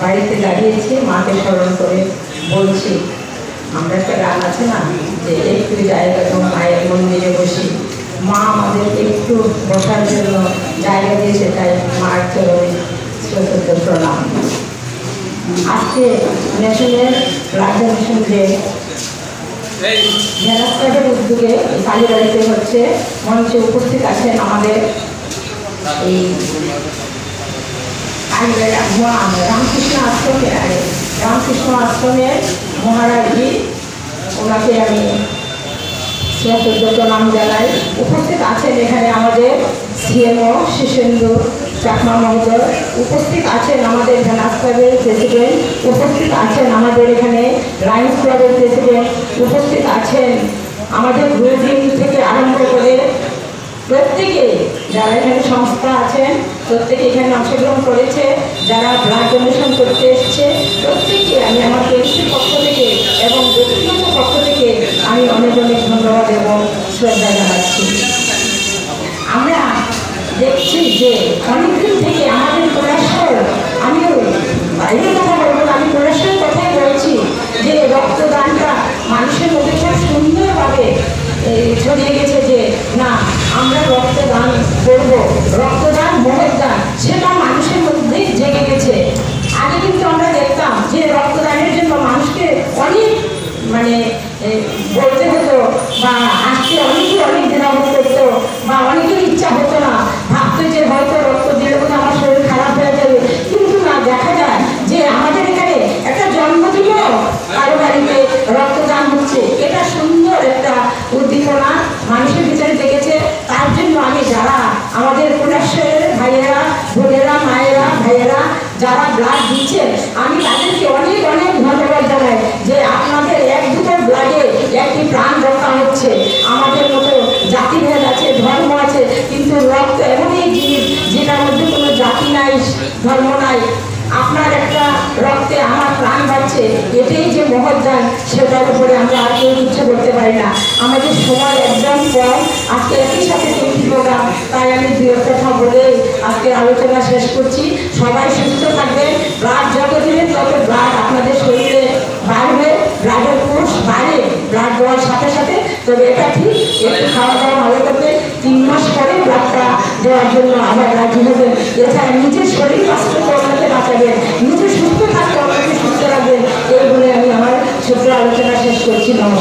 বাড়িতে দাঁড়িয়েছি, মাকে স্মরণ করে বলছি, আমরা একটা গান আছে না যে একটু জায়গা তো মায়ের মন্দিরে বসি, মা আমাদেরকে একটু বসার জন্য জায়গা দিয়েছে, তাই মার চরণে শ্রদ্ধা প্রণাম। আজকে ন্যাশনাল ব্লাড ডোনেশন ডে জেলাস্টাফের উদ্যোগে কালীবাড়িতে হচ্ছে। মঞ্চে উপস্থিত আছেন আমাদের এই রামকৃষ্ণ আশ্রমের মহারাজজি, ওনাকে আমি শ্রদ্ধা প্রণাম জানাই। উপস্থিত আছেন এখানে আমাদের সিএমও শিশেন্দু চাকমা মহোদয়, উপস্থিত আছেন আমাদের ভেনাস ক্লাবের প্রেসিডেন্ট, উপস্থিত আছেন আমাদের এখানে লায়ন্স ক্লাবের প্রেসিডেন্ট, উপস্থিত আছেন আমাদের গ্রুজিং থেকে আরম্ভ করে প্রত্যেকে যারা এখানে সংস্থা আছেন, প্রত্যেকে এখানে অংশগ্রহণ করেছে, যারা ব্লাড ডোনেশন করতে এসছে, প্রত্যেককে আমি আমার কেন্দ্রের পক্ষ থেকে এবং ব্যক্তিগত পক্ষ থেকে আমি অনেক অনেক ধন্যবাদ এবং শ্রদ্ধা জানাচ্ছি। আমরা দেখছি যে অনেকদিন থেকে আমাদের কৈলাসহর, আমিও বাইরের কথা বলবো না, আমি কৈলাসহরের কথাই বলছি যে রক্তদানটা মানুষের মধ্যে খুব সুন্দরভাবে ছড়িয়ে গেছে যে না, আমরা রক্তদান করব, রক্তদান মহৎদান সেটা মানুষের মধ্যে জেগে গেছে। আগে কিন্তু আমরা দেখতাম যে রক্তদানের জন্য মানুষকে অনেক বলতে হতো বা আসতে অনেক দ্বিধাবোধ করতো বা অনেকের ইচ্ছা হতো না, ভাবতো যে হয়তো রক্ত দিলে বোধ আমার শরীর খারাপ হয়ে যাবে। কিন্তু না, দেখা যায় যে আমাদের এখানে একটা জন্মদিন কারো বাড়িতে রক্তদান হচ্ছে, এটা সুন্দর একটা উদ্দীপনা মানুষের ভিতরে জেগেছে। তার জন্য আমি যারা আমাদের কৈলাসহরের ভাইয়েরা, বোনেরা, মায়েরা, ভাইয়েরা যারা ব্লাড দিচ্ছেন, আমি তাদেরকে অনেক অনেক ধন্যবাদ জানাই যে আপনাদের এক দুটো ব্লাডে একটি প্রাণ রক্ষা হচ্ছে। আমাদের মতো জাতিভেদ আছে, ধর্ম আছে, কিন্তু রক্ত এমন এক জিনিস যেটার মধ্যে কোনো জাতি নাই, ধর্ম নাই। আপনার একটা রক্তে আমার প্রাণ বাড়ছে, এটাই যে মহৎদান, সেটার উপরে আমরা আর কেউ কিছু করতে পারি না। আমাদের সময় একদম কম, আজকে একই সাথে তিনটি প্রোগ্রাম, তাই আমি দুই কথা বলে আজকের আলোচনা শেষ করছি। সবাই সুস্থ থাকবেন, ব্লাড যত দিবেন তত ব্লাড আপনাদের শরীরে বাড়বে, ব্লাডের কোষ বাড়ে ব্লাড দেওয়ার সাথে সাথে। তবে এটা ঠিক, একটু খাওয়া দাওয়া ভালো করবে, 3 মাস পরে ব্লাডটা দেওয়ার জন্য আবার রাজি হবেন। এছাড়া নিজের শরীর স্বাস্থ্য অন্যকে বাঁচাবেন, নিজে সুস্থ থাকতে অন্যকে সুস্থ রাখবেন। এই বলে আমি আমার ছোট্ট আলোচনা শেষ করছি। নমস্কার।